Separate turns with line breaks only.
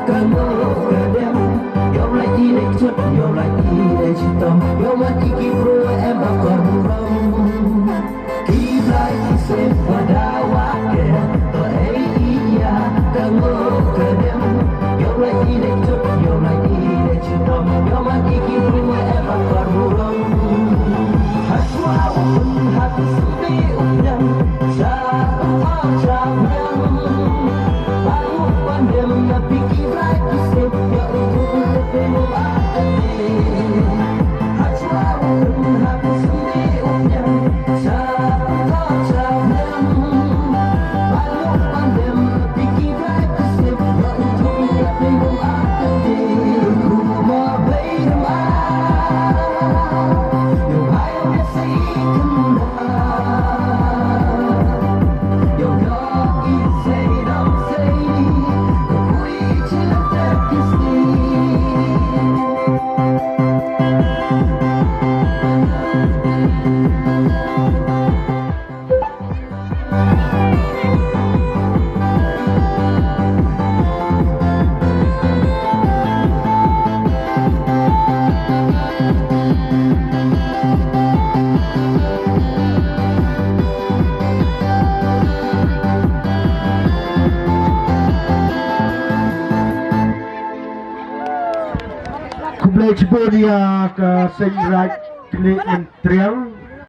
càng mơ càng đêm yêu lại đi để chút yêu lại đi để chỉ tâm yêu mà đi kịp rồi em đã còn rong kịp lại thì xem và đã quá kề tôi ấy ya càng mơ càng đêm yêu lại đi để chút yêu lại đi để chỉ tâm yêu mà đi kịp rồi em đã còn rong haswa pun hati sepi undang saat macam baru pandem tapi kita kisah ya untuk lebih hati haswa pun hati sepi undang saat macam baru pandem tapi kita kisah ya untuk lebih hati rumah beirma
Kumpulan Cibodia ke Sengrat Kementerian